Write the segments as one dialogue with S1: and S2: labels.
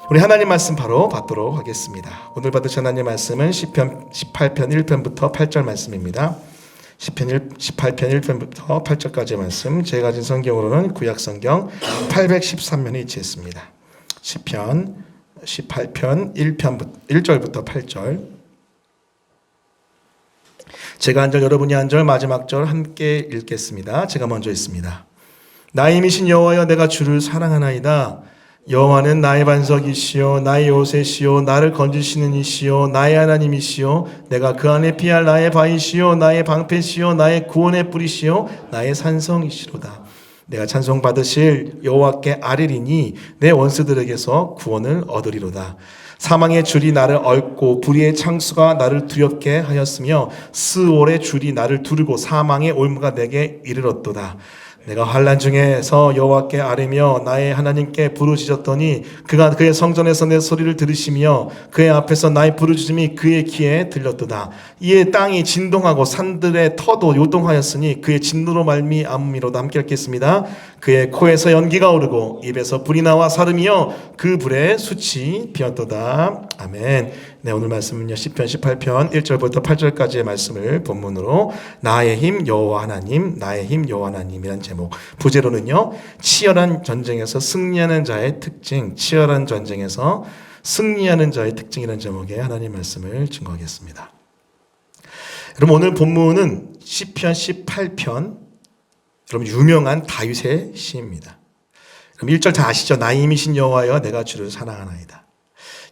S1: 우리 하나님 말씀 바로 받도록 하겠습니다. 오늘 받으신 하나님 말씀은 시편 18편 1편부터 8절 말씀입니다. 시편 18편 1편부터 8절까지의 말씀, 제가 가진 성경으로는 구약성경 813면에 위치했습니다. 시편 18편 1절부터 8절, 제가 한 절, 여러분이 한 절, 마지막 절 함께 읽겠습니다. 제가 먼저 읽습니다. 나의 힘이신 여호와여, 내가 주를 사랑하나이다. 여호와는 나의 반석이시요 나의 요새시요 나를 건지시는 이시요 나의 하나님이시요 내가 그 안에 피할 나의 바위시요 나의 방패시요 나의 구원의 뿌리시요 나의 산성이시로다. 내가 찬송 받으실 여호와께 아뢰리니 내 원수들에게서 구원을 얻으리로다. 사망의 줄이 나를 얽고 불의의 창수가 나를 두렵게 하였으며 스올의 줄이 나를 두르고 사망의 올무가 내게 이르렀도다. 내가 환난 중에서 여호와께 아뢰며 나의 하나님께 부르짖었더니 그가 그의 성전에서 내 소리를 들으시며 그의 앞에서 나의 부르짖음이 그의 귀에 들렸도다. 이에 땅이 진동하고 산들의 터도 요동하였으니 그의 진노로 말미암음이로다. 함께 읽겠습니다. 그의 코에서 연기가 오르고 입에서 불이 나와 사름이여 그 불에 숯이 피었도다. 아멘. 네, 오늘 말씀은요 시편 18편 1절부터 8절까지의 말씀을 본문으로 나의 힘 여호와 하나님, 나의 힘 여호와 하나님이란 제목, 부제로는요 치열한 전쟁에서 승리하는 자의 특징, 치열한 전쟁에서 승리하는 자의 특징이라는 제목의 하나님 말씀을 증거하겠습니다. 여러분, 오늘 본문은 시편 18편, 여러분 유명한 다윗의 시입니다. 여러분 1절 다 아시죠? 나의 힘이신 여호와여, 내가 주를 사랑하나이다.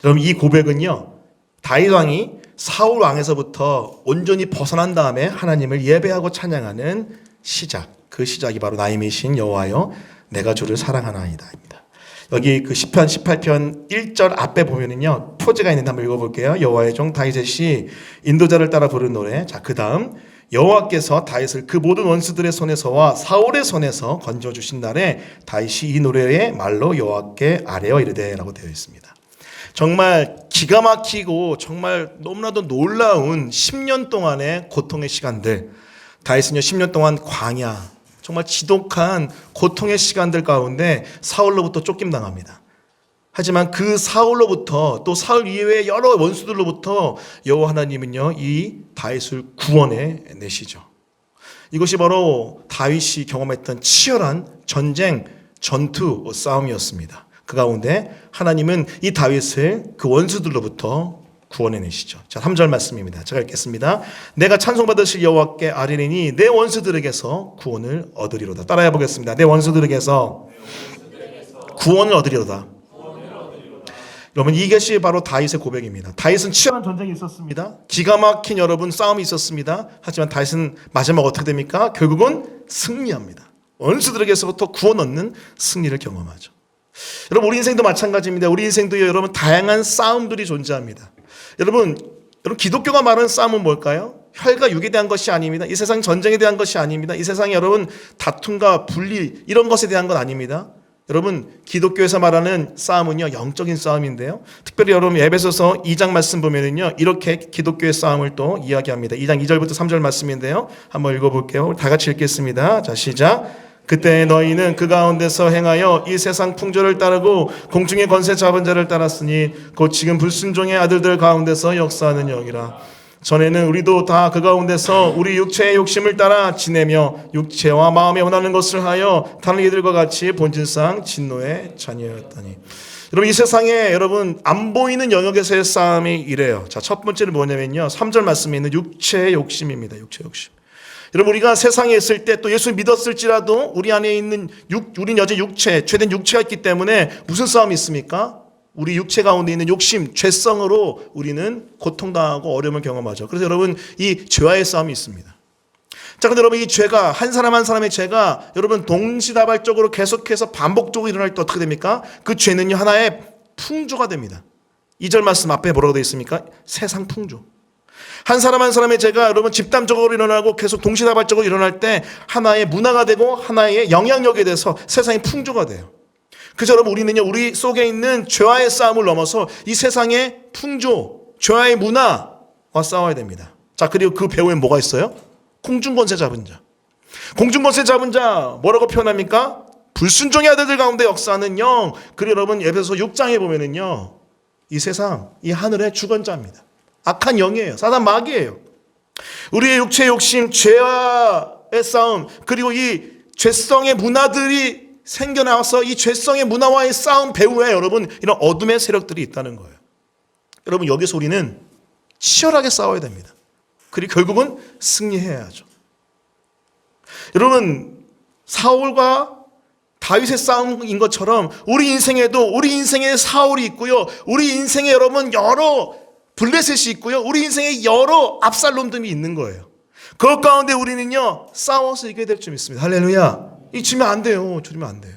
S1: 여러분, 이 고백은요 다윗 왕이 사울 왕에서부터 온전히 벗어난 다음에 하나님을 예배하고 찬양하는 시작, 그 시작이 바로 나의 힘이신 여호와여, 내가 주를 사랑하나이다입니다. 여기 그 시편 18편 1절 앞에 보면은요 표제가 있는데 한번 읽어볼게요. 여호와의 종 다윗의 시, 인도자를 따라 부른 노래. 자, 그 다음 여호와께서 다윗을 그 모든 원수들의 손에서와 사울의 손에서 건져주신 날에 다윗이 이 노래의 말로 여호와께 아뢰어 이르되라고 되어 있습니다. 정말 기가 막히고 정말 너무나도 놀라운 10년 동안의 고통의 시간들, 다윗은요 10년 동안 광야, 정말 지독한 고통의 시간들 가운데 사울로부터 쫓김당합니다. 하지만 그 사울로부터, 또 사울 이외의 여러 원수들로부터 여호와 하나님은요 이 다윗을 구원해 내시죠. 이것이 바로 다윗이 경험했던 치열한 전쟁, 전투, 싸움이었습니다. 그 가운데 하나님은 이 다윗을 그 원수들로부터 구원해내시죠. 자, 3절 말씀입니다. 제가 읽겠습니다. 내가 찬송받으실 여호와께 아뢰리니 내 원수들에게서 구원을 얻으리로다. 따라해 보겠습니다. 내 원수들에게서 구원을 얻으리로다. 여러분, 이것이 바로 다윗의 고백입니다. 다윗은 치열한 전쟁이 있었습니다. 기가 막힌 여러분 싸움이 있었습니다. 하지만 다윗은 마지막 어떻게 됩니까? 결국은 승리합니다. 원수들에게서부터 구원 얻는 승리를 경험하죠. 여러분, 우리 인생도 마찬가지입니다. 우리 인생도 여러분 다양한 싸움들이 존재합니다. 여러분 기독교가 말하는 싸움은 뭘까요? 혈과 육에 대한 것이 아닙니다. 이 세상 전쟁에 대한 것이 아닙니다. 이 세상에 여러분 다툼과 분리 이런 것에 대한 건 아닙니다. 여러분, 기독교에서 말하는 싸움은요 영적인 싸움인데요, 특별히 여러분 에베소서 2장 말씀 보면은요 이렇게 기독교의 싸움을 또 이야기합니다. 2장 2절부터 3절 말씀인데요, 한번 읽어볼게요. 다 같이 읽겠습니다. 자, 시작. 그때 너희는 그 가운데서 행하여 이 세상 풍조를 따르고 공중의 권세 잡은 자를 따랐으니 곧 지금 불순종의 아들들 가운데서 역사하는 영이라. 전에는 우리도 다 그 가운데서 우리 육체의 욕심을 따라 지내며 육체와 마음에 원하는 것을 하여 다른 이들과 같이 본질상 진노의 자녀였더니. 여러분, 이 세상에 여러분 안 보이는 영역에서의 싸움이 이래요. 자, 첫 번째는 뭐냐면요 3절 말씀에 있는 육체의 욕심입니다. 육체의 욕심. 여러분, 우리가 세상에 있을 때 또 예수 믿었을지라도 우리 안에 있는 우린 여전히 육체, 죄된 육체가 있기 때문에 무슨 싸움이 있습니까? 우리 육체 가운데 있는 욕심, 죄성으로 우리는 고통당하고 어려움을 경험하죠. 그래서 여러분 이 죄와의 싸움이 있습니다. 자, 근데 여러분 이 죄가 한 사람 한 사람의 죄가 여러분 동시다발적으로 계속해서 반복적으로 일어날 때 어떻게 됩니까? 그 죄는요 하나의 풍조가 됩니다. 2절 말씀 앞에 뭐라고 되어 있습니까? 세상 풍조. 한 사람 한 사람의 죄가 여러분 집단적으로 일어나고 계속 동시다발적으로 일어날 때 하나의 문화가 되고 하나의 영향력에 대해서 세상의 풍조가 돼요. 그래서 여러분 우리는요 우리 속에 있는 죄와의 싸움을 넘어서 이 세상의 풍조, 죄와의 문화와 싸워야 됩니다. 자, 그리고 그 배후에 뭐가 있어요? 공중권세 잡은 자. 공중권세 잡은 자 뭐라고 표현합니까? 불순종의 아들들 가운데 역사하는 영. 그리고 여러분 에베소 6장에 보면은요, 이 세상, 이 하늘의 주권자입니다. 악한 영이에요. 사단 마귀예요. 우리의 육체의 욕심, 죄와의 싸움, 그리고 이 죄성의 문화들이 생겨나와서 이 죄성의 문화와의 싸움 배후에 여러분 이런 어둠의 세력들이 있다는 거예요. 여러분 여기서 우리는 치열하게 싸워야 됩니다. 그리고 결국은 승리해야 하죠. 여러분 사울과 다윗의 싸움인 것처럼 우리 인생에도 우리 인생에 사울이 있고요. 우리 인생에 여러분 여러 블레셋이 있고요. 우리 인생에 여러 압살롬들이 있는 거예요. 그 가운데 우리는요 싸워서 이겨야 될 줄 믿습니다. 할렐루야. 이 지면 안 돼요. 줄이면 안 돼요.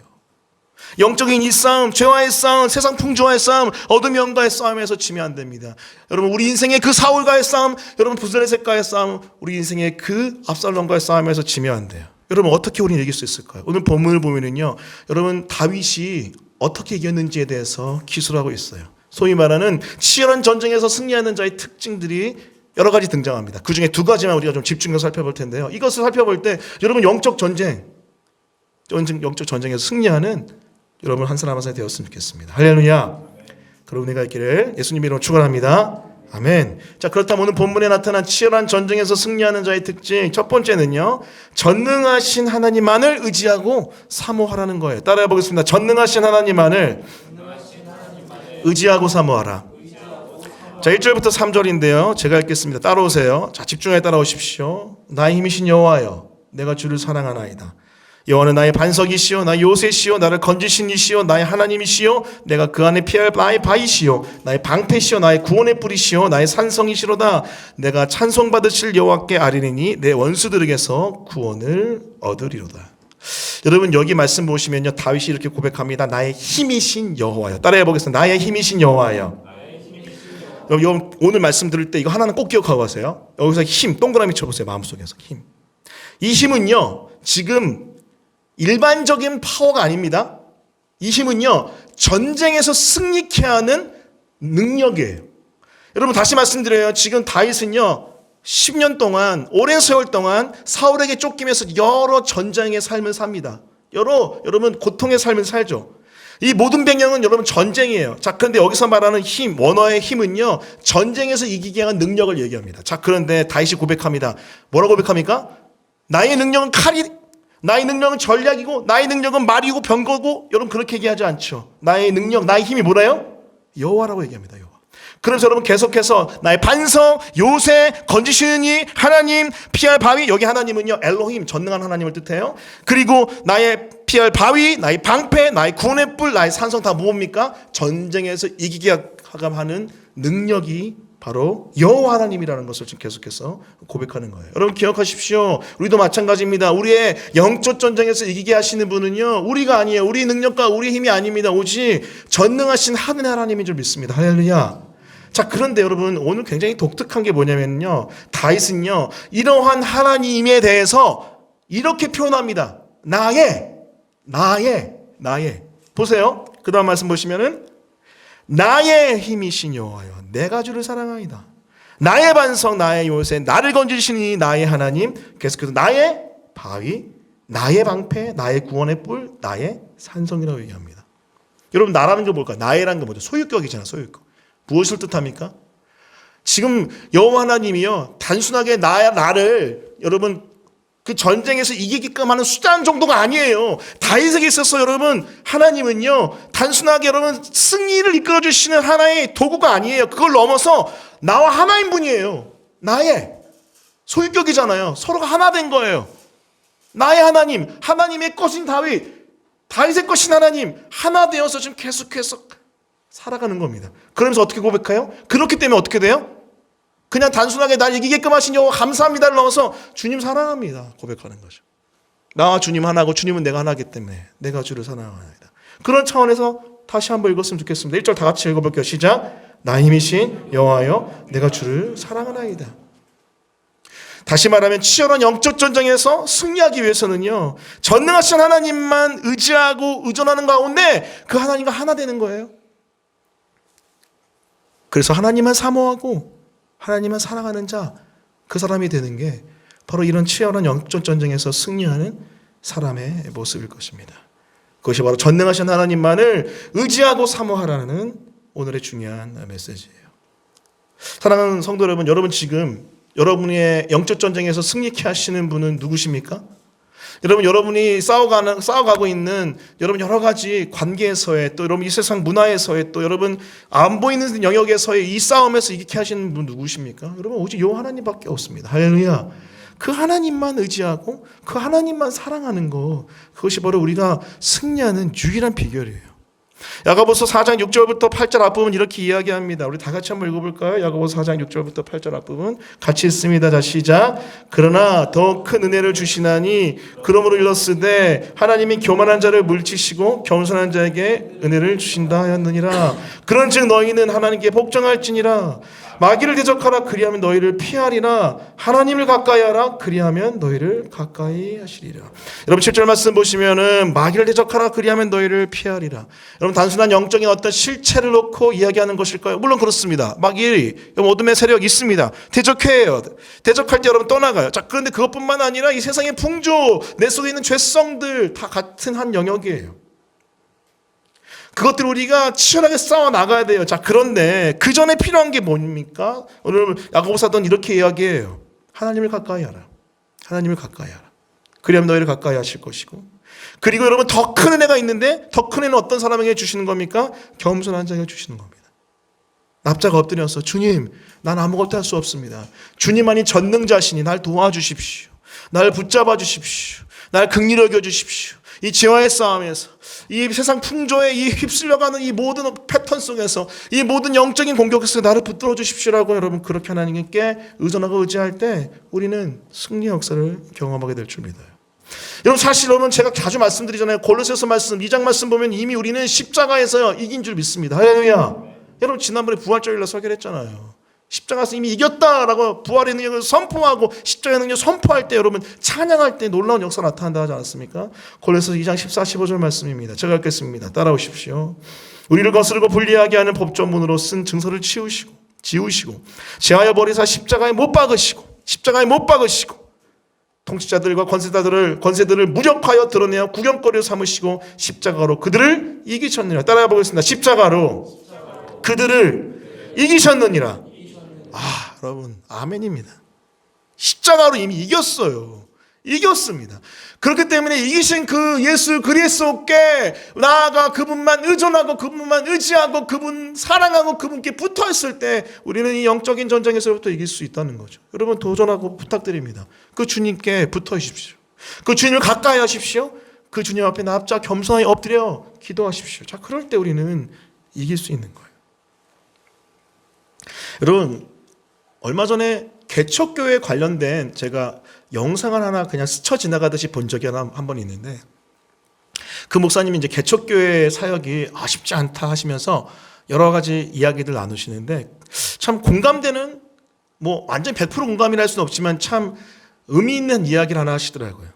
S1: 영적인 이 싸움, 죄와의 싸움, 세상 풍조와의 싸움, 어둠의 영과의 싸움에서 지면 안 됩니다. 여러분 우리 인생의 그 사울과의 싸움, 여러분 블레셋과의 싸움, 우리 인생의 그 압살롬과의 싸움에서 지면 안 돼요. 여러분 어떻게 우리는 이길 수 있을까요? 오늘 본문을 보면은요, 여러분 다윗이 어떻게 이겼는지에 대해서 기술하고 있어요. 소위 말하는 치열한 전쟁에서 승리하는 자의 특징들이 여러 가지 등장합니다. 그 중에 두 가지만 우리가 좀 집중해서 살펴볼 텐데요. 이것을 살펴볼 때 여러분 영적 전쟁에서 승리하는 여러분 한 사람 한 사람이 되었으면 좋겠습니다. 할렐루야. 그런 은혜가 있기를 예수님 이름으로 축원합니다. 아멘. 자, 그렇다면 오늘 본문에 나타난 치열한 전쟁에서 승리하는 자의 특징 첫 번째는요, 전능하신 하나님만을 의지하고 사모하라는 거예요. 따라해 보겠습니다. 전능하신 하나님만을 의지하고 사모하라. 자, 1절부터 3절인데요 제가 읽겠습니다. 따라오세요. 자, 집중해 따라오십시오. 나의 힘이신 여호와여, 내가 주를 사랑하나이다. 여호와는 나의 반석이시요 나의 요새시요 나를 건지신 이시요 나의 하나님이시요 내가 그 안에 피할 나의 바위시요 나의 방패시요 나의 구원의 뿌리시요 나의 산성이시로다. 내가 찬송받으실 여호와께 아뢰리니 내 원수들에게서 구원을 얻으리로다. 여러분 여기 말씀 보시면요, 다윗이 이렇게 고백합니다. 나의 힘이신 여호와여. 따라해 보겠습니다. 나의 힘이신 여호와여. 여러분 오늘 말씀 들을 때 이거 하나는 꼭 기억하고 가세요. 여기서 힘 동그라미 쳐보세요. 마음속에서 힘. 이 힘은요 지금 일반적인 파워가 아닙니다. 이 힘은요 전쟁에서 승리케 하는 능력이에요. 여러분 다시 말씀드려요. 지금 다윗은요 10년 동안, 오랜 세월 동안 사울에게 쫓기면서 여러 전쟁의 삶을 삽니다. 여러분 고통의 삶을 살죠. 이 모든 배경은 여러분 전쟁이에요. 자, 그런데 여기서 말하는 힘, 원어의 힘은요 전쟁에서 이기게 하는 능력을 얘기합니다. 자, 그런데 다윗이 고백합니다. 뭐라고 고백합니까? 나의 능력은 칼이, 나의 능력은 전략이고 나의 능력은 말이고 병거고. 여러분 그렇게 얘기하지 않죠. 나의 능력, 나의 힘이 뭐라요? 여호와라고 얘기합니다. 여호와. 그래서 여러분 계속해서 나의 반석, 요새, 건지시는 이, 하나님, 피할 바위. 여기 하나님은요 엘로힘, 전능한 하나님을 뜻해요. 그리고 나의 피할 바위, 나의 방패, 나의 구원의 뿔, 나의 산성 다 뭡니까? 전쟁에서 이기게 하는 능력이 바로 여호와 하나님이라는 것을 지금 계속해서 고백하는 거예요. 여러분 기억하십시오. 우리도 마찬가지입니다. 우리의 영적 전쟁에서 이기게 하시는 분은요 우리가 아니에요. 우리 능력과 우리 힘이 아닙니다. 오직 전능하신 하늘의 하나님인 줄 믿습니다. 할렐루야. 자, 그런데 여러분 오늘 굉장히 독특한 게 뭐냐면요, 다윗은요 이러한 하나님에 대해서 이렇게 표현합니다. 나의. 보세요. 그 다음 말씀 보시면은 나의 힘이신 여호와여, 내가 주를 사랑하이다. 나의 반석, 나의 요새, 나를 건지시니 나의 하나님. 계속해서 나의 바위, 나의 방패, 나의 구원의 뿔, 나의 산성이라고 얘기합니다. 여러분 나라는 게 뭘까요? 나의라는 게 뭐죠? 소유격이잖아요. 소유격. 무엇을 뜻합니까? 지금 여호와 하나님이요 단순하게 나를 여러분 그 전쟁에서 이기게끔 하는 수단 정도가 아니에요. 다윗에게 있어서 여러분 하나님은요 단순하게 여러분 승리를 이끌어 주시는 하나의 도구가 아니에요. 그걸 넘어서 나와 하나인 분이에요. 나의 소유격이잖아요. 서로가 하나 된 거예요. 나의 하나님, 하나님의 것인 다윗의 것인 하나님, 하나 되어서 지금 계속해서 살아가는 겁니다. 그러면서 어떻게 고백해요? 그렇기 때문에 어떻게 돼요? 그냥 단순하게 날 이기게끔 하신 여호와 감사합니다를 넘어서 주님 사랑합니다 고백하는 거죠. 나와 주님 하나고 주님은 내가 하나이기 때문에 내가 주를 사랑합니다. 그런 차원에서 다시 한번 읽었으면 좋겠습니다. 1절 다 같이 읽어볼게요. 시작. 나의 힘이신 여호와여, 내가 주를 사랑하나이다. 다시 말하면 치열한 영적 전쟁에서 승리하기 위해서는요 전능하신 하나님만 의지하고 의존하는 가운데 그 하나님과 하나 되는 거예요. 그래서 하나님만 사모하고 하나님만 사랑하는 자, 그 사람이 되는 게 바로 이런 치열한 영적 전쟁에서 승리하는 사람의 모습일 것입니다. 그것이 바로 전능하신 하나님만을 의지하고 사모하라는 오늘의 중요한 메시지예요. 사랑하는 성도 여러분, 여러분 지금 여러분의 영적 전쟁에서 승리케 하시는 분은 누구십니까? 여러분이 싸워가고 있는 여러분 여러 가지 관계에서의 또 여러분 이 세상 문화에서의 또 여러분 안 보이는 영역에서의 이 싸움에서 이기게 하시는 분 누구십니까? 여러분 오직 요 하나님밖에 없습니다. 할렐루야. 그 하나님만 의지하고 그 하나님만 사랑하는 것, 그것이 바로 우리가 승리하는 유일한 비결이에요. 야고보서 4장 6절부터 8절 앞부분 이렇게 이야기합니다. 우리 다 같이 한번 읽어볼까요? 야고보서 4장 6절부터 8절 앞부분 같이 읽습니다. 자, 시작. 그러나 더 큰 은혜를 주시나니 그러므로 일렀으되 하나님이 교만한 자를 물리치시고 겸손한 자에게 은혜를 주신다 하였느니라. 그런즉 너희는 하나님께 복종할지니라. 마귀를 대적하라 그리하면 너희를 피하리라. 하나님을 가까이 하라 그리하면 너희를 가까이 하시리라. 여러분 7절 말씀 보시면은 마귀를 대적하라 그리하면 너희를 피하리라. 여러분 단순한 영적인 어떤 실체를 놓고 이야기하는 것일까요? 물론 그렇습니다. 마귀 어둠의 세력이 있습니다. 대적해요. 대적할 때 여러분 떠나가요. 자, 그런데 그것뿐만 아니라 이 세상의 풍조, 내 속에 있는 죄성들 다 같은 한 영역이에요. 그것들 우리가 치열하게 싸워 나가야 돼요. 자, 그런데 그 전에 필요한 게 뭡니까? 오늘 야고보서는 이렇게 이야기해요. 하나님을 가까이 하라. 하나님을 가까이 하라. 그리하면 너희를 가까이 하실 것이고. 그리고 여러분 더 큰 은혜가 있는데 더 큰 은혜는 어떤 사람에게 주시는 겁니까? 겸손한 자에게 주시는 겁니다. 납자가 엎드려서 주님, 난 아무것도 할 수 없습니다. 주님만이 전능자시니 날 도와주십시오. 날 붙잡아 주십시오. 날 긍휼히 여겨 주십시오. 이 죄와의 싸움에서 이 세상 풍조에 이 휩쓸려가는 이 모든 패턴 속에서 이 모든 영적인 공격에서 나를 붙들어 주십시오라고 여러분 그렇게 하나님께 의존하고 의지할 때 우리는 승리의 역사를 경험하게 될 줄 믿어요. 여러분 사실 여러분 제가 자주 말씀드리잖아요. 골로새서 말씀 2장 말씀 보면 이미 우리는 십자가에서 이긴 줄 믿습니다. 할렐루야. 여러분 지난번에 부활절일날 설교했잖아요. 십자가에서 이미 이겼다라고 부활의 능력을 선포하고 십자가의 능력을 선포할 때 여러분 찬양할 때 놀라운 역사가 나타난다 하지 않았습니까? 골로새서 2장 14, 15절 말씀입니다. 제가 읽겠습니다. 따라오십시오. 우리를 거스르고 불리하게 하는 법조문으로 쓴 증서를 지우시고 제하여 버리사 십자가에 못 박으시고 통치자들과 권세들을 무력하여 드러내어 구경거리로 삼으시고 십자가로 그들을 이기셨느니라. 따라해 보겠습니다. 십자가로 그들을 이기셨느니라. 아, 여러분, 아멘입니다. 십자가로 이미 이겼습니다. 그렇기 때문에 이기신 그 예수 그리스도께 나아가 그분만 의존하고 그분만 의지하고 그분 사랑하고 그분께 붙어있을 때 우리는 이 영적인 전쟁에서부터 이길 수 있다는 거죠. 여러분 도전하고 부탁드립니다. 그 주님께 붙어주십시오. 그 주님을 가까이 하십시오. 그 주님 앞에 납작 겸손하게 엎드려 기도하십시오. 자, 그럴 때 우리는 이길 수 있는 거예요. 여러분 얼마 전에 개척교회 관련된 제가 영상을 하나 그냥 스쳐 지나가듯이 본 적이 한 번 있는데 그 목사님이 이제 개척교회 사역이 쉽지 않다 하시면서 여러 가지 이야기들 나누시는데 참 공감되는 완전 100% 공감이라 할 수는 없지만 참 의미 있는 이야기를 하나 하시더라고요.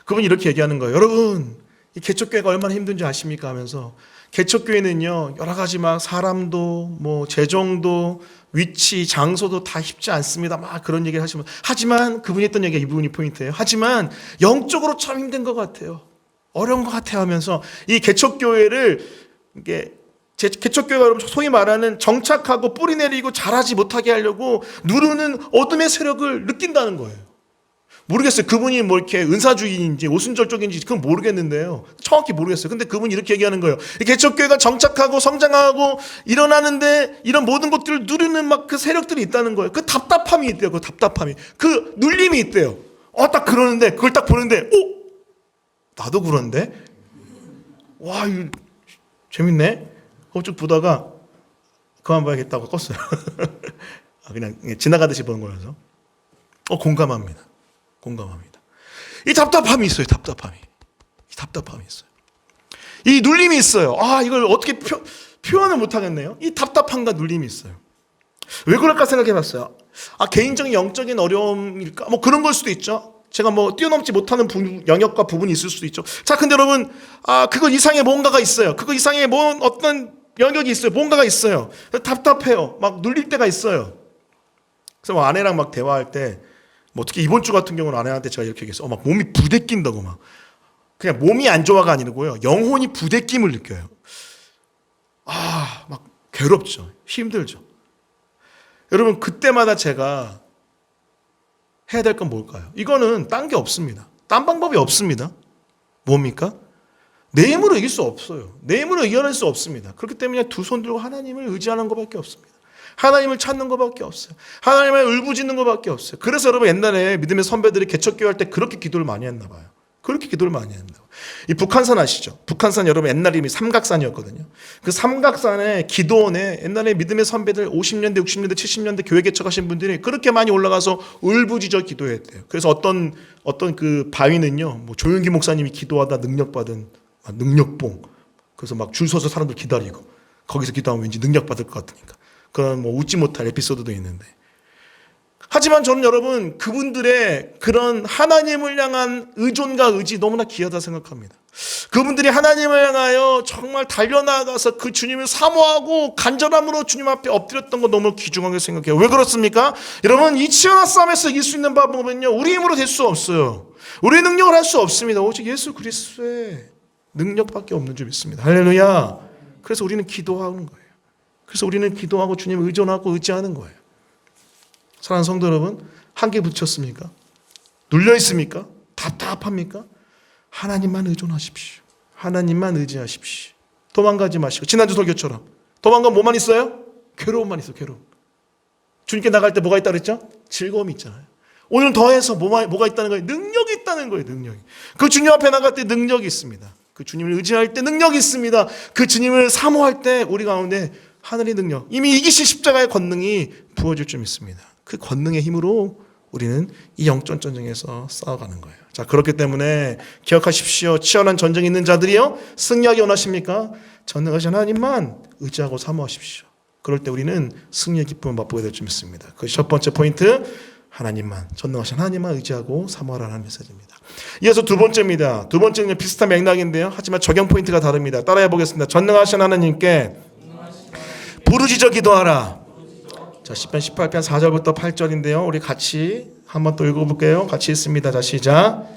S1: 그분이 이렇게 얘기하는 거예요. 여러분 이 개척교회가 얼마나 힘든지 아십니까 하면서 개척교회는요 여러 가지 막 사람도 재정도 위치, 장소도 다 쉽지 않습니다. 막 그런 얘기를 하지만 그분이 했던 얘기가 이 부분이 포인트예요. 하지만 영적으로 참 힘든 것 같아요. 어려운 것 같아요 하면서 이 개척교회를 개척교회가 여러분 소위 말하는 정착하고 뿌리 내리고 자라지 못하게 하려고 누르는 어둠의 세력을 느낀다는 거예요. 모르겠어요. 그분이 이렇게 은사주의인지 오순절 쪽인지 그건 모르겠는데요. 정확히 모르겠어요. 근데 그분이 이렇게 얘기하는 거예요. 개척교회가 정착하고 성장하고 일어나는데 이런 모든 것들을 누르는 그 세력들이 있다는 거예요. 그 답답함이 있대요. 그 눌림이 있대요. 딱 그러는데 그걸 딱 보는데 나도 그런데? 와, 이거 재밌네. 쭉 보다가 그만 봐야겠다고 껐어요. 그냥 지나가듯이 보는 거라서. 공감합니다. 이 답답함이 있어요. 이 눌림이 있어요. 이걸 어떻게 표현을 못하겠네요. 이 답답함과 눌림이 있어요. 왜 그럴까 생각해봤어요. 개인적인 영적인 어려움일까? 그런 걸 수도 있죠. 제가 뛰어넘지 못하는 영역과 부분이 있을 수도 있죠. 자, 근데 여러분, 그거 이상의 뭔가가 있어요. 그거 이상의 어떤 영역이 있어요. 뭔가가 있어요. 답답해요. 눌릴 때가 있어요. 그래서 아내랑 대화할 때 특히 이번 주 같은 경우는 아내한테 제가 이렇게 얘기했어요. 몸이 부대낀다고 그냥 몸이 안 좋아가 아니고요. 영혼이 부대낌을 느껴요. 막 괴롭죠. 힘들죠. 여러분, 그때마다 제가 해야 될 건 뭘까요? 이거는 딴 게 없습니다. 딴 방법이 없습니다. 뭡니까? 내 힘으로 이길 수 없어요. 내 힘으로 이겨낼 수 없습니다. 그렇기 때문에 두 손 들고 하나님을 의지하는 것밖에 없습니다. 하나님을 찾는 것밖에 없어요. 하나님을 울부짖는 것밖에 없어요. 그래서 여러분, 옛날에 믿음의 선배들이 개척교회 할 때 그렇게 기도를 많이 했나 봐요. 그렇게 기도를 많이 했나 봐요. 이 북한산 아시죠? 북한산 여러분 옛날 이름이 삼각산이었거든요. 그 삼각산의 기도원에 옛날에 믿음의 선배들 50년대, 60년대, 70년대 교회 개척하신 분들이 그렇게 많이 올라가서 울부짖어 기도했대요. 그래서 어떤 그 바위는요, 뭐 조용기 목사님이 기도하다 능력받은 능력봉. 그래서 막 줄 서서 사람들 기다리고 거기서 기도하면 왠지 능력받을 것 같으니까. 그런 뭐 웃지 못할 에피소드도 있는데. 하지만 저는 여러분, 그분들의 그런 하나님을 향한 의존과 의지 너무나 귀하다 생각합니다. 그분들이 하나님을 향하여 정말 달려나가서 그 주님을 사모하고 간절함으로 주님 앞에 엎드렸던 거 너무 귀중하게 생각해요. 왜 그렇습니까? 여러분, 이 치열한 싸움에서 이길 수 있는 방법은요, 우리 힘으로 될 수 없어요. 우리의 능력을 할 수 없습니다. 오직 예수 그리스도의 능력밖에 없는 줄 믿습니다. 할렐루야. 그래서 우리는 기도하는 거예요. 그래서 우리는 기도하고 주님을 의존하고 의지하는 거예요. 사랑하는 성도 여러분, 한계 붙였습니까? 눌려 있습니까? 답답합니까? 하나님만 의존하십시오. 하나님만 의지하십시오. 도망가지 마시고, 지난주 설교처럼 도망가면 뭐만 있어요? 괴로움만 있어. 괴로움. 주님께 나갈 때 뭐가 있다 그랬죠? 즐거움이 있잖아요. 오늘 더해서 뭐가 있다는 거예요? 능력이 있다는 거예요. 능력이. 그 주님 앞에 나갈 때 능력이 있습니다. 그 주님을 의지할 때 능력이 있습니다. 그 주님을 사모할 때 우리 가운데 하늘의 능력, 이미 이기신 십자가의 권능이 부어질 줄 믿습니다. 그 권능의 힘으로 우리는 이 영적 전쟁에서 싸워가는 거예요. 자, 그렇기 때문에 기억하십시오. 치열한 전쟁이 있는 자들이요, 승리하기 원하십니까? 전능하신 하나님만 의지하고 사모하십시오. 그럴 때 우리는 승리의 기쁨을 맛보게 될 줄 믿습니다. 그 첫 번째 포인트, 하나님만, 전능하신 하나님만 의지하고 사모하라는 메시지입니다. 이어서 두 번째입니다. 두 번째는 비슷한 맥락인데요, 하지만 적용 포인트가 다릅니다. 따라해 보겠습니다. 전능하신 하나님께 부르짖어 기도하라. 자, 시편 18편 4절부터 8절인데요. 우리 같이 한번 또 읽어볼게요. 같이 읽습니다. 자, 시작.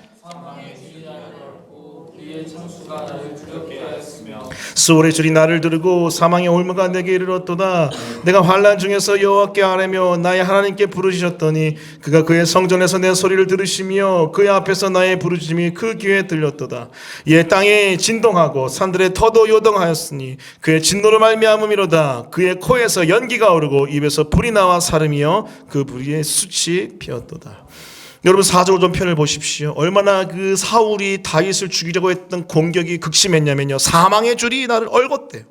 S1: 수월의 줄이 나를 두르고 사망의 올무가 내게 이르렀도다. 내가 환난 중에서 여호와께 아뢰며 나의 하나님께 부르짖었더니 그가 그의 성전에서 내 소리를 들으시며 그의 앞에서 나의 부르짖음이 그 귀에 들렸도다. 이에 땅이 진동하고 산들의 터도 요동하였으니 그의 진노로 말미암음이로다. 그의 코에서 연기가 오르고 입에서 불이 나와 사름이여 그 불이 숯이 피었도다. 여러분, 4절 5절 편을 보십시오. 얼마나 그 사울이 다윗을 죽이려고 했던 공격이 극심했냐면요, 사망의 줄이 나를 얽었대요.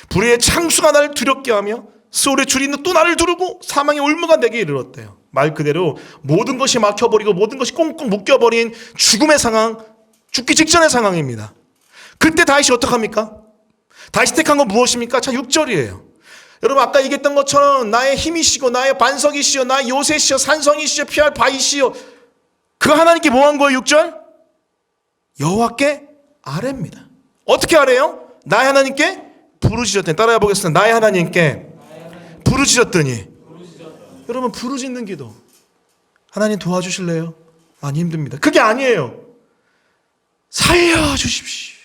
S1: 불의 창수가 나를 두렵게 하며 수월의 줄이 또 나를 두르고 사망의 올무가 내게 이르렀대요. 말 그대로 모든 것이 막혀버리고 모든 것이 꽁꽁 묶여버린 죽음의 상황, 죽기 직전의 상황입니다. 그때 다윗이 어떡합니까? 다윗이 택한 건 무엇입니까? 자, 6절이에요. 여러분, 아까 얘기했던 것처럼 나의 힘이시고 나의 반석이시여 나의 요새시여 산성이시여 피할 바위시여, 그 하나님께 뭐 한 거예요? 6절? 여호와께 아뢰입니다. 어떻게 아뢰요? 나의 하나님께 부르짖었더니, 따라해 보겠습니다. 나의 하나님께 부르짖었더니. 여러분, 부르짖는 기도, 하나님 도와주실래요? 많이 힘듭니다. 그게 아니에요. 살려주십시오.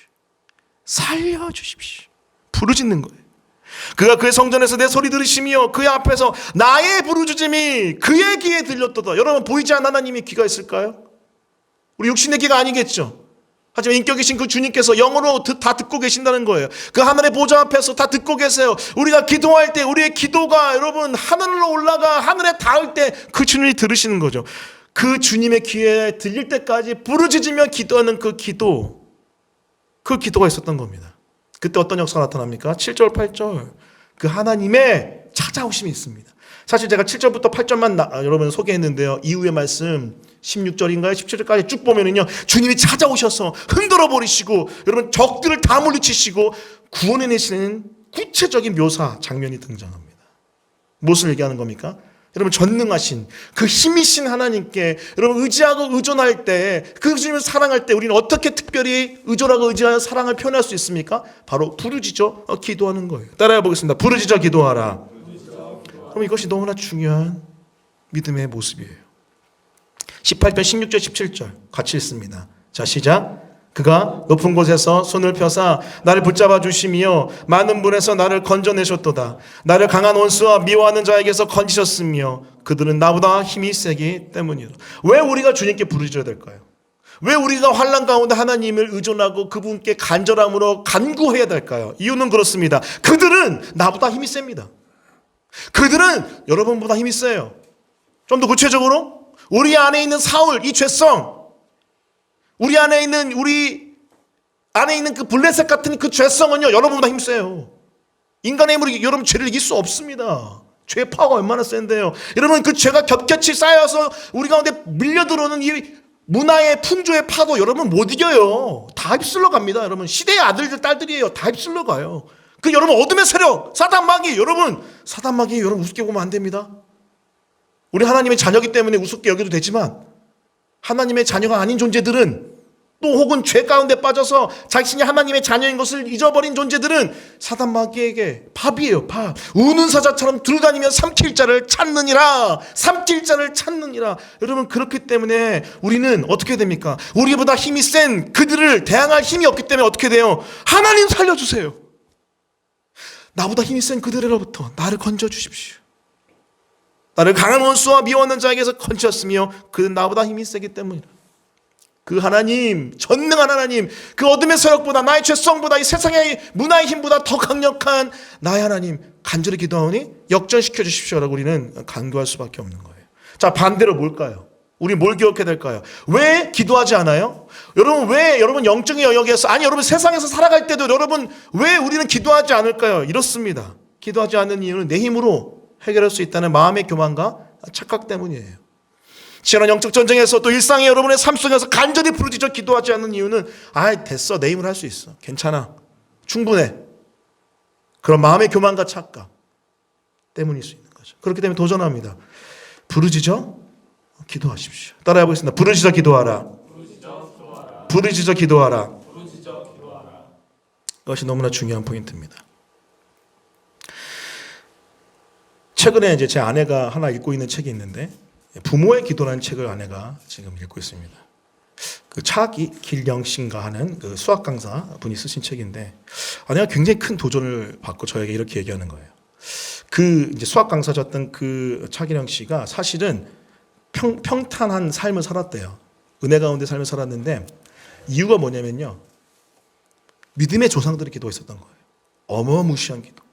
S1: 살려주십시오. 부르짖는 거예요. 그가 그의 성전에서 내 소리 들으시며 그의 앞에서 나의 부르짖음이 그의 귀에 들렸도다. 여러분, 보이지 않는 하나님이 귀가 있을까요? 우리 육신의 귀가 아니겠죠. 하지만 인격이신 그 주님께서 영으로 다 듣고 계신다는 거예요. 그 하늘의 보좌 앞에서 다 듣고 계세요. 우리가 기도할 때 우리의 기도가 여러분 하늘로 올라가 하늘에 닿을 때 그 주님이 들으시는 거죠. 그 주님의 귀에 들릴 때까지 부르짖으며 기도하는 그 기도가 있었던 겁니다. 그때 어떤 역사가 나타납니까? 7절 8절 그 하나님의 찾아오심이 있습니다. 사실 제가 7절부터 8절만 여러분 소개했는데요, 이후의 말씀 16절인가요? 17절까지 쭉 보면은요, 주님이 찾아오셔서 흔들어 버리시고 여러분 적들을 다 물리치시고 구원해내시는 구체적인 묘사 장면이 등장합니다. 무엇을 얘기하는 겁니까? 여러분, 전능하신 그 힘이신 하나님께 여러분 의지하고 의존할 때, 그 주님을 사랑할 때 우리는 어떻게 특별히 의존하고 의지하여 사랑을 표현할 수 있습니까? 바로 부르짖어 기도하는 거예요. 따라해 보겠습니다. 부르짖어 기도하라. 그럼 이것이 너무나 중요한 믿음의 모습이에요. 18편 16절 17절 같이 읽습니다. 자, 시작. 그가 높은 곳에서 손을 펴사 나를 붙잡아 주시며 많은 분에서 나를 건져내셨도다. 나를 강한 원수와 미워하는 자에게서 건지셨으며 그들은 나보다 힘이 세기 때문이다. 왜 우리가 주님께 부르짖어야 될까요? 왜 우리가 환난 가운데 하나님을 의존하고 그분께 간절함으로 간구해야 될까요? 이유는 그렇습니다. 그들은 나보다 힘이 셉니다. 그들은 여러분보다 힘이 세요. 좀 더 구체적으로 우리 안에 있는 사울, 이 죄성, 우리 안에 있는 그 블레셋 같은 그 죄성은요, 여러분보다 힘세요. 인간의 힘으로 여러분 죄를 이길 수 없습니다. 죄의 파워가 얼마나 센데요. 여러분, 그 죄가 겹겹이 쌓여서 우리 가운데 밀려들어오는 이 문화의 풍조의 파도 여러분 못 이겨요. 다 휩쓸러 갑니다. 여러분, 시대의 아들들 딸들이에요. 다 휩쓸러 가요. 그 여러분 어둠의 세력, 사단 마귀, 여러분 우습게 보면 안 됩니다. 우리 하나님의 자녀이기 때문에 우습게 여겨도 되지만 하나님의 자녀가 아닌 존재들은, 또 혹은 죄 가운데 빠져서 자신이 하나님의 자녀인 것을 잊어버린 존재들은 사단 마귀에게 밥이에요. 밥. 우는 사자처럼 들다니며 삼킬 자를 찾느니라. 여러분, 그렇기 때문에 우리는 어떻게 됩니까? 우리보다 힘이 센 그들을 대항할 힘이 없기 때문에 어떻게 돼요? 하나님 살려주세요. 나보다 힘이 센 그들로부터 나를 건져주십시오. 나를 강한 원수와 미워하는 자에게서 건지셨으며 그는 나보다 힘이 세기 때문이라. 그 하나님, 전능한 하나님, 그 어둠의 세력보다, 나의 죄성보다, 이 세상의 문화의 힘보다 더 강력한 나의 하나님, 간절히 기도하오니 역전시켜 주십시오라고 우리는 간구할 수밖에 없는 거예요. 자, 반대로 뭘까요? 우리 뭘 기억해야 될까요? 왜 기도하지 않아요? 왜 여러분 영적인 영역에서, 아니 여러분 세상에서 살아갈 때도 여러분 왜 우리는 기도하지 않을까요? 이렇습니다. 기도하지 않는 이유는 내 힘으로 해결할 수 있다는 마음의 교만과 착각 때문이에요. 지난 영적 전쟁에서 또 일상의 여러분의 삶 속에서 간절히 부르짖어 기도하지 않는 이유는 됐어, 내 힘으로 할 수 있어, 괜찮아, 충분해, 그런 마음의 교만과 착각 때문일 수 있는 거죠. 그렇기 때문에 도전합니다. 부르짖어 기도하십시오. 따라해 보겠습니다. 부르짖어 기도하라. 부르짖어 기도하라. 그것이 너무나 중요한 포인트입니다. 최근에 이제 제 아내가 하나 읽고 있는 책이 있는데, 부모의 기도라는 책을 아내가 지금 읽고 있습니다. 그 차길영 씨인가 하는 그 수학 강사 분이 쓰신 책인데, 아내가 굉장히 큰 도전을 받고 저에게 이렇게 얘기하는 거예요. 그 이제 수학 강사셨던 그 차길영 씨가 사실은 평탄한 삶을 살았대요. 은혜 가운데 삶을 살았는데, 이유가 뭐냐면요, 믿음의 조상들이 기도했었던 거예요. 어마무시한 기도,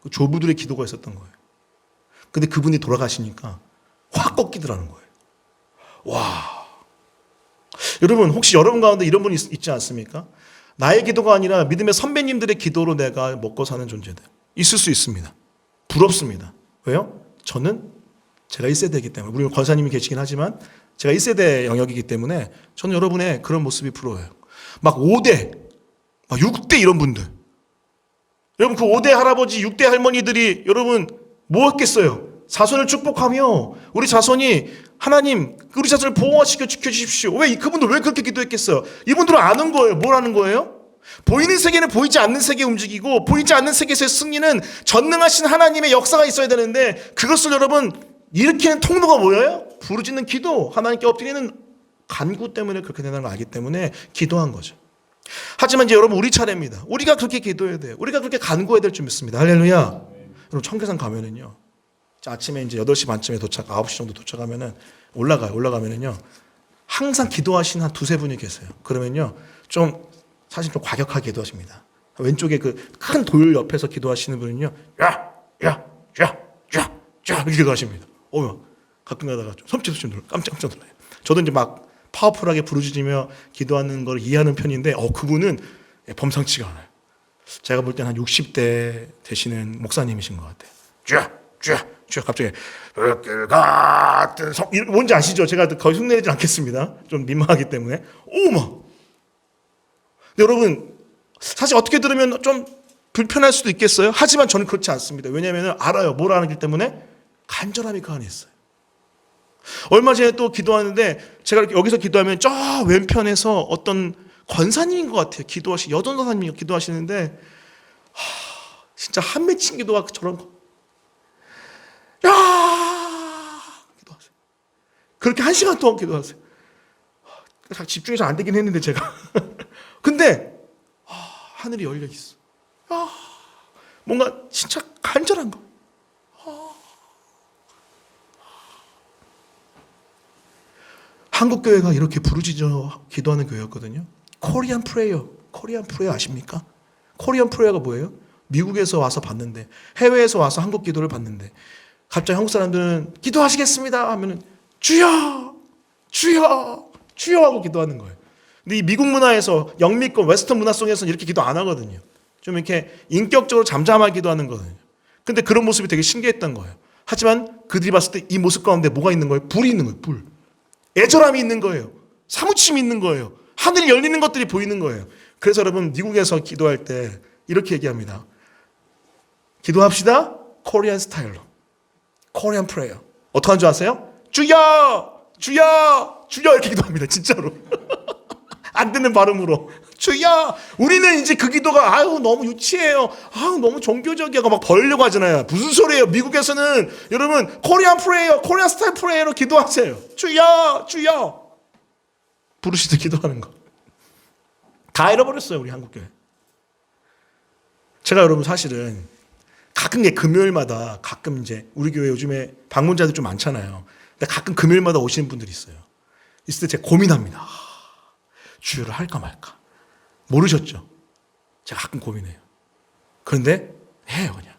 S1: 그 조부들의 기도가 있었던 거예요. 근데 그분이 돌아가시니까 확 꺾이더라는 거예요. 와, 여러분 혹시 여러분 가운데 이런 분이 있지 않습니까? 나의 기도가 아니라 믿음의 선배님들의 기도로 내가 먹고 사는 존재들 있을 수 있습니다. 부럽습니다. 왜요? 저는 제가 1세대이기 때문에, 우리 권사님이 계시긴 하지만 제가 1세대 영역이기 때문에 저는 여러분의 그런 모습이 부러워요. 막 5대, 막 6대 이런 분들, 여러분 그 5대 할아버지, 6대 할머니들이 여러분 뭐 했겠어요? 자손을 축복하며 우리 자손이 하나님 우리 자손을 보호하시켜 지켜주십시오. 그분들 왜 그렇게 기도했겠어요? 이분들은 아는 거예요. 뭘 아는 거예요? 보이는 세계는 보이지 않는 세계에 움직이고, 보이지 않는 세계에서의 승리는 전능하신 하나님의 역사가 있어야 되는데, 그것을 여러분 일으키는 통로가 뭐예요? 부르짖는 기도, 하나님께 엎드리는 간구 때문에 그렇게 된다는 걸 알기 때문에 기도한 거죠. 하지만 이제 여러분 우리 차례입니다. 우리가 그렇게 기도해야 돼요. 우리가 그렇게 간구해야 될 줄 믿습니다. 할렐루야. 여러분 청계산 가면은요, 아침에 이제 8시 반쯤에 9시 정도 도착하면은 올라가면은요, 항상 기도하시는 한 두세 분이 계세요. 그러면요, 사실 좀 과격하게 기도하십니다. 왼쪽에 그 큰 돌 옆에서 기도하시는 분은요, 야, 이렇게 기도하십니다. 가끔 가다가 섬찟 놀라요. 깜짝 놀라요. 저도 이제 막 파워풀하게 부르짖으며 기도하는 걸 이해하는 편인데, 그분은 범상치가 않아요. 제가 볼 때는 한 60대 되시는 목사님이신 것 같아요. 갑자기 같은 뭔지 아시죠? 제가 거의 흉내내지 않겠습니다. 좀 민망하기 때문에. 여러분 사실 어떻게 들으면 좀 불편할 수도 있겠어요. 하지만 저는 그렇지 않습니다. 왜냐하면 알아요. 뭘 아는기 때문에 간절함이 그 안에 있어요. 얼마 전에 또 기도하는데, 제가 여기서 기도하면 저 왼편에서 어떤 권사님인 것 같아요. 여전사님이 기도하시는데, 진짜 한 맺힌 기도가 저런 거. 기도하세요. 그렇게 1시간 동안 기도하세요. 집중해서 안 되긴 했는데 제가 근데 하늘이 열려 있어. 뭔가 진짜 간절한 거. 한국 교회가 이렇게 부르짖어 기도하는 교회였거든요. 코리안 프레이어 아십니까? 코리안 프레이어가 뭐예요? 미국에서 와서 봤는데, 해외에서 와서 한국 기도를 봤는데, 갑자기 한국 사람들은 기도하시겠습니다 하면은 주여, 주여, 주여 하고 기도하는 거예요. 근데 이 미국 문화에서, 영미권 웨스턴 문화 속에서는 이렇게 기도 안 하거든요. 좀 이렇게 인격적으로 잠잠하게 기도하는 거거든요. 근데 그런 모습이 되게 신기했던 거예요. 하지만 그들이 봤을 때 이 모습 가운데 뭐가 있는 거예요? 불이 있는 거예요. 불. 애절함이 있는 거예요. 사무침이 있는 거예요. 하늘이 열리는 것들이 보이는 거예요. 그래서 여러분, 미국에서 기도할 때 이렇게 얘기합니다. 기도합시다. 코리안 스타일로. 코리안 프레이어. 어떻게 하는 줄 아세요? 주여! 주여! 주여! 이렇게 기도합니다. 진짜로. 안 듣는 발음으로. 주여! 우리는 이제 그 기도가 너무 유치해요. 너무 종교적이고 막 벌려고 하잖아요. 무슨 소리예요? 미국에서는 여러분 코리안 프레이어, 코리안 스타일 프레이어로 기도하세요. 주여! 주여! 부르시듯 기도하는 거. 다 잃어버렸어요, 우리 한국교회. 제가 여러분 사실은 가끔 금요일마다 가끔 이제 우리 교회 요즘에 방문자들 좀 많잖아요. 근데 가끔 금요일마다 오시는 분들이 있어요. 있을 때 제가 고민합니다. 주여를 할까 말까. 모르셨죠? 제가 가끔 고민해요. 그런데 해요, 그냥.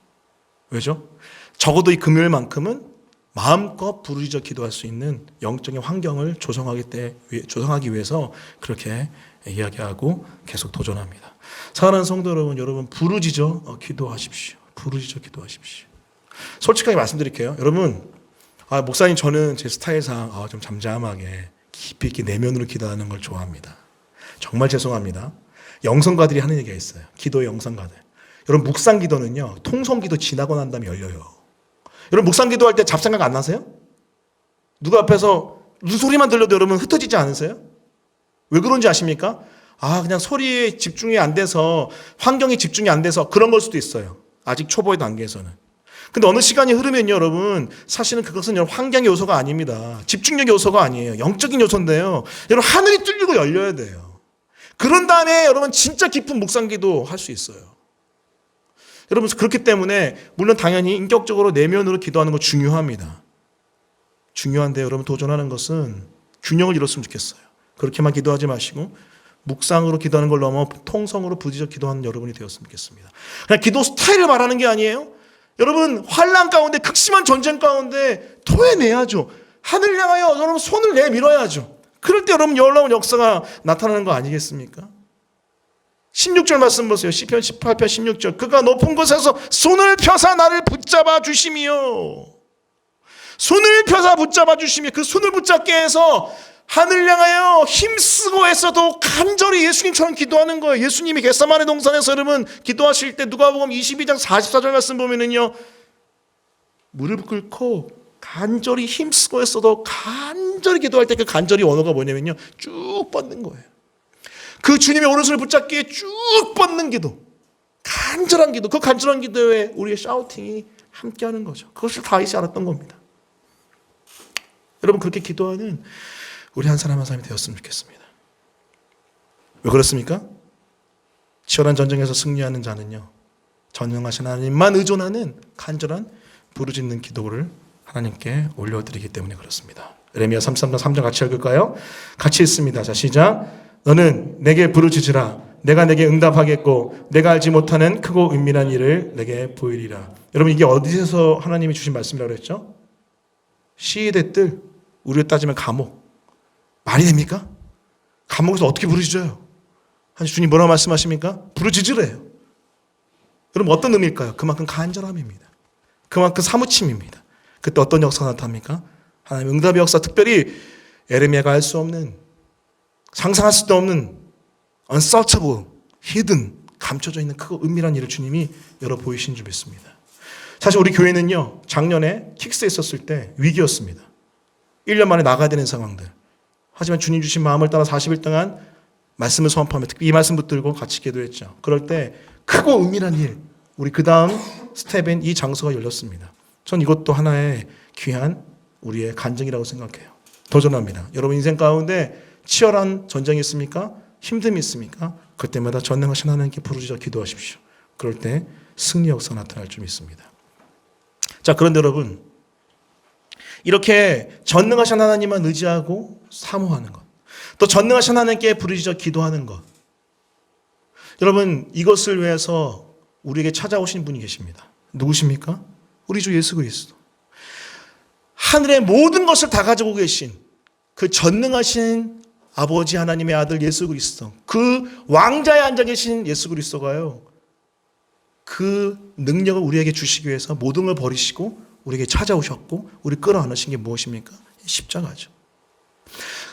S1: 왜죠? 적어도 이 금요일만큼은 마음껏 부르짖어 기도할 수 있는 영적인 환경을 조성하기 위해서 그렇게 이야기하고 계속 도전합니다. 사랑하는 성도 여러분 부르짖어 기도하십시오. 부르짖어 기도하십시오. 솔직하게 말씀드릴게요. 여러분, 목사님 저는 제 스타일상 좀 잠잠하게 깊이 있게 내면으로 기도하는 걸 좋아합니다. 정말 죄송합니다. 영성가들이 하는 얘기가 있어요. 기도의 영성가들. 여러분, 묵상 기도는요, 통성 기도 지나고 난 다음에 열려요. 여러분, 묵상 기도할 때 잡생각 안 나세요? 누가 앞에서 무슨 소리만 들려도 여러분 흩어지지 않으세요? 왜 그런지 아십니까? 그냥 소리에 집중이 안 돼서, 환경에 집중이 안 돼서 그런 걸 수도 있어요. 아직 초보의 단계에서는. 근데 어느 시간이 흐르면요, 여러분, 사실은 그것은 환경의 요소가 아닙니다. 집중력 요소가 아니에요. 영적인 요소인데요. 여러분, 하늘이 뚫리고 열려야 돼요. 그런 다음에 여러분 진짜 깊은 묵상기도 할 수 있어요. 여러분, 그렇기 때문에 물론 당연히 인격적으로 내면으로 기도하는 거 중요합니다. 중요한데 여러분, 도전하는 것은 균형을 이뤘으면 좋겠어요. 그렇게만 기도하지 마시고 묵상으로 기도하는 걸 넘어 통성으로 부딪혀 기도하는 여러분이 되었으면 좋겠습니다. 그냥 기도 스타일을 말하는 게 아니에요. 여러분, 환난 가운데, 극심한 전쟁 가운데 토해내야죠. 하늘 향하여 여러분 손을 내밀어야죠. 그럴 때 여러분 놀라운 역사가 나타나는 거 아니겠습니까? 16절 말씀 보세요. 시편 18편 16절. 그가 높은 곳에서 손을 펴사 나를 붙잡아 주시며, 손을 펴사 붙잡아 주시며, 그 손을 붙잡게 해서 하늘 향하여 힘쓰고 애써도 간절히 예수님처럼 기도하는 거예요. 예수님이 겟세마네 동산에서 여러분 기도하실 때 누가복음 22장 44절 말씀 보면은요, 무릎 꿇고 간절히 힘쓰고 애써도 간절히 기도할 때 그 간절히 언어가 뭐냐면요, 쭉 뻗는 거예요. 그 주님의 오른손을 붙잡기에 쭉 뻗는 기도, 간절한 기도, 그 간절한 기도에 우리의 샤우팅이 함께하는 거죠. 그것을 다윗이 알았던 겁니다. 여러분, 그렇게 기도하는 우리 한 사람 한 사람이 되었으면 좋겠습니다. 왜 그렇습니까? 치열한 전쟁에서 승리하는 자는요, 전능하신 하나님만 의존하는 간절한 부르짖는 기도를 하나님께 올려드리기 때문에 그렇습니다. 예레미야 33장 3절 같이 읽을까요? 같이 읽습니다. 자, 시작. 너는 내게 부르짖으라. 내가 내게 응답하겠고 내가 알지 못하는 크고 은밀한 일을 내게 보이리라. 여러분, 이게 어디서 하나님이 주신 말씀이라고 그랬죠? 시위대 뜰, 우리로 따지면 감옥. 말이 됩니까? 감옥에서 어떻게 부르짖어요? 주님 뭐라고 말씀하십니까? 부르짖으래요. 여러분, 어떤 의미일까요? 그만큼 간절함입니다. 그만큼 사무침입니다. 그때 어떤 역사가 나타납니까? 하나님의 응답의 역사, 특별히 예레미야가 알 수 없는, 상상할 수도 없는 unsearchable, hidden, 감춰져 있는 크고 은밀한 일을 주님이 열어 보이신 줄 믿습니다. 사실 우리 교회는요, 작년에 킥스에 있었을 때 위기였습니다. 1년 만에 나가야 되는 상황들. 하지만 주님 주신 마음을 따라 40일 동안 말씀을 선포하며 특히 이 말씀 붙들고 같이 기도했죠. 그럴 때 크고 은밀한 일, 우리 그 다음 스텝인 이 장소가 열렸습니다. 전 이것도 하나의 귀한 우리의 간증이라고 생각해요. 도전합니다. 여러분 인생 가운데 치열한 전쟁이 있습니까? 힘듦이 있습니까? 그때마다 전능하신 하나님께 부르짖어 기도하십시오. 그럴 때 승리 역사 나타날 줄 믿습니다. 자, 그런데 여러분, 이렇게 전능하신 하나님만 의지하고 사모하는 것, 또 전능하신 하나님께 부르짖어 기도하는 것, 여러분, 이것을 위해서 우리에게 찾아오신 분이 계십니다. 누구십니까? 우리 주 예수 그리스도. 하늘의 모든 것을 다 가지고 계신 그 전능하신 아버지 하나님의 아들 예수 그리스도, 그 왕자에 앉아 계신 예수 그리스도가요, 그 능력을 우리에게 주시기 위해서 모든 걸 버리시고 우리에게 찾아오셨고 우리 끌어안으신 게 무엇입니까? 십자가죠.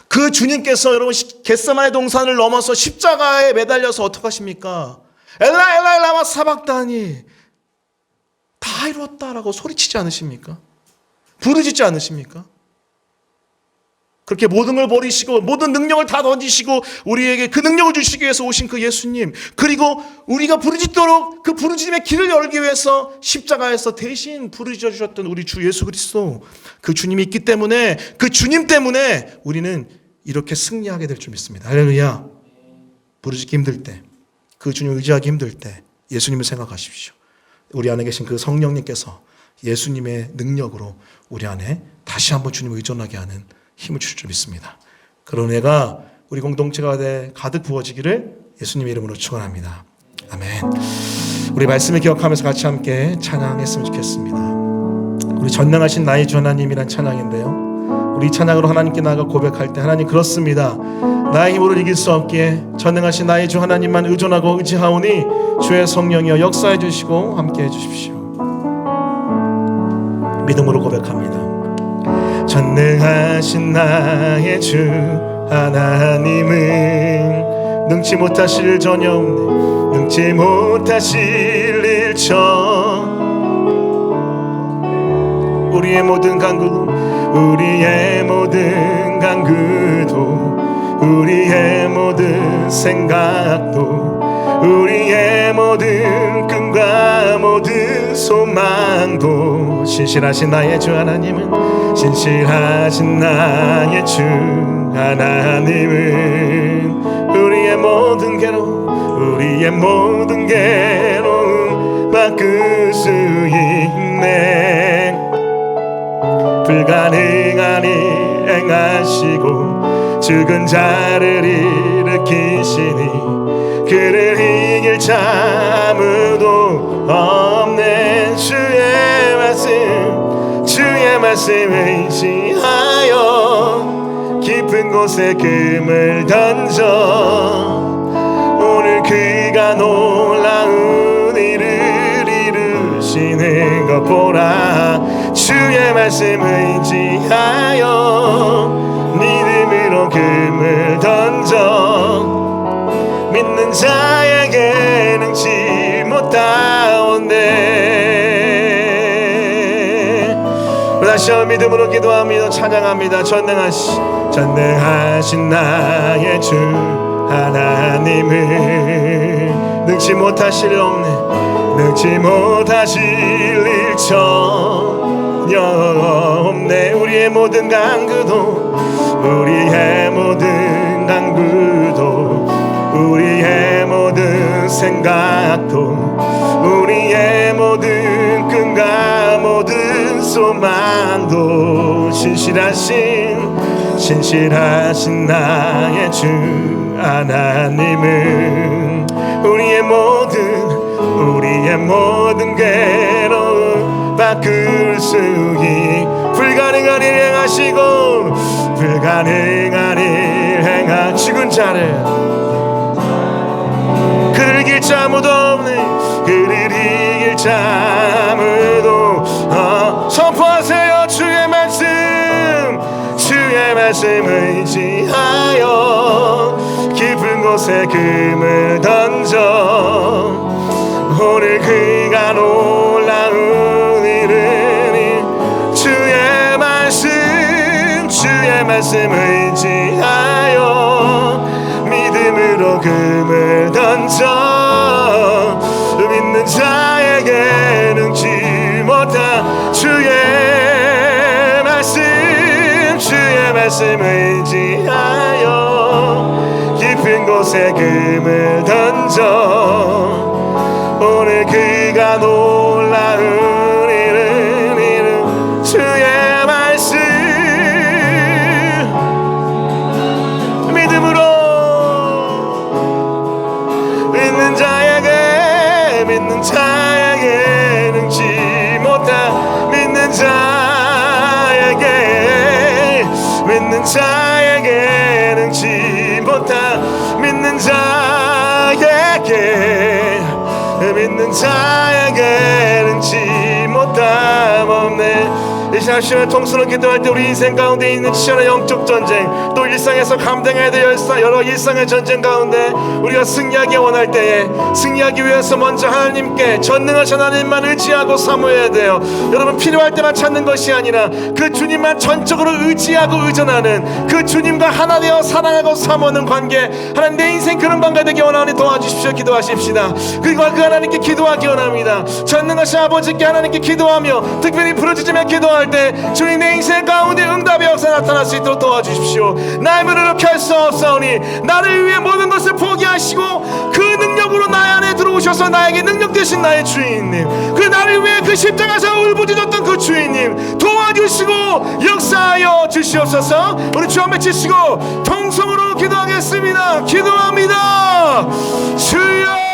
S1: 그 주님께서 여러분 겟세마네 동산을 넘어서 십자가에 매달려서 어떻게 하십니까? 엘라 엘라 엘라마 사박다니, 다 이루었다라고 소리치지 않으십니까? 부르짖지 않으십니까? 그렇게 모든 걸 버리시고 모든 능력을 다 던지시고 우리에게 그 능력을 주시기 위해서 오신 그 예수님, 그리고 우리가 부르짖도록 그 부르짖음의 길을 열기 위해서 십자가에서 대신 부르짖어 주셨던 우리 주 예수 그리스도, 그 주님이 있기 때문에, 그 주님 때문에 우리는 이렇게 승리하게 될 줄 믿습니다. 할렐루야. 부르짖기 힘들 때, 그 주님을 의지하기 힘들 때 예수님을 생각하십시오. 우리 안에 계신 그 성령님께서 예수님의 능력으로 우리 안에 다시 한번 주님을 의존하게 하는 힘을 주실 줄 믿습니다. 그런 애가 우리 공동체가 가득 부어지기를 예수님의 이름으로 축원합니다. 아멘. 우리 말씀을 기억하면서 같이 함께 찬양했으면 좋겠습니다. 우리 전능하신 나의 주 하나님이란 찬양인데요, 우리 찬양으로 하나님께 나아가 고백할 때, 하나님 그렇습니다, 나의 힘으로 이길 수 없기에 전능하신 나의 주 하나님만 의존하고 의지하오니 주의 성령이여 역사해 주시고 함께해 주십시오. 믿음으로 고백합니다. 전능하신 나의 주 하나님은 능치 못하실 전혀 없네, 능치 못하실 일처, 우리의 모든 간구도, 우리의 모든 간구도, 우리의 모든 생각도, 우리의 모든 꿈과 모든 소망도, 신실하신 나의 주 하나님은, 신실하신 나의 주 하나님은 우리의 모든 괴로움, 우리의 모든 괴로움 바꿀 수 있네. 불가능한 일 행하시고 죽은 자를 일으키시니 그를 이길 자 아무도 없네. 주의 말씀을 의지하여 깊은 곳에 금을 던져 오늘 그가 놀라운 일을 이루시는 것 보라. 주의 말씀을 의지하여 믿음으로 금을 던져 믿는 자에게 능치 못하오네. 다시 한번 믿음으로 기도합니다. 찬양합니다. 전능하신 나의 주 하나님은 능치 못하실 일 없네, 능치 못하실 일 전혀 없네. 우리의 모든 간구도, 우리의 모든 간구도, 우리의 모든 생각도, 우리의 모든 꿈과 모든 소망도, 신실하신 나의 주 하나님은 우리의 모든 괴로움 바꿀 수 있, 불가능한 일 행하시고 불가능한 일 행하 죽은 자를 그를 이길 자 아무도 없네. 그를 이길 자 아무도 선포하세요. 주의 말씀을 의지하여 깊은 곳에 금을 던져 오늘 그가 놀라운 일을 주의 말씀을 의지하여 믿음으로 금을 던져 믿는 자에게 능치 못한 주의 말씀을 의지하여 깊은 곳에 세금을 던져 오늘 그가 놀라운 일을 이룬 주의 말씀 믿음으로 믿는 자에게 능치 못한 믿는 자에게 능치 못한 믿는 자에게 능치 못함 없네. 이 시간 통수로 기도할 때 우리 인생 가운데 있는 치열한 영적 전쟁, 또 일상에서 감당해야 될 여러 일상의 전쟁 가운데 우리가 승리하기 원할 때에 승리하기 위해서 먼저 하나님께 전능하신 하나님만 의지하고 사모해야 돼요. 여러분, 필요할 때만 찾는 것이 아니라 그 주님만 전적으로 의지하고 의존하는 그 주님과 하나 되어 사랑하고 사모하는 관계, 하나님 내 인생 그런 관계 되기 원하오니 도와주십시오. 기도하십시다. 그리고 그 하나님께 기도하기 원합니다. 전능하신 아버지께 하나님께 기도하며 특별히 부르짖으며 기도할 때 주님 내 인생 가운데 응답의 역사 나타날 수 있도록 도와주십시오. 나의 문을 이렇게 할 수 없사오니 나를 위해 모든 것을 포기하시고 그 능력으로 나의 안에 들어오셔서 나에게 능력 되신 나의 주인님, 그 나를 위해 그 십자가에서 울부짖었던 그 주인님 도와주시고 역사하여 주시옵소서. 우리 주 한번 치시고 통성으로 기도하겠습니다. 기도합니다. 주여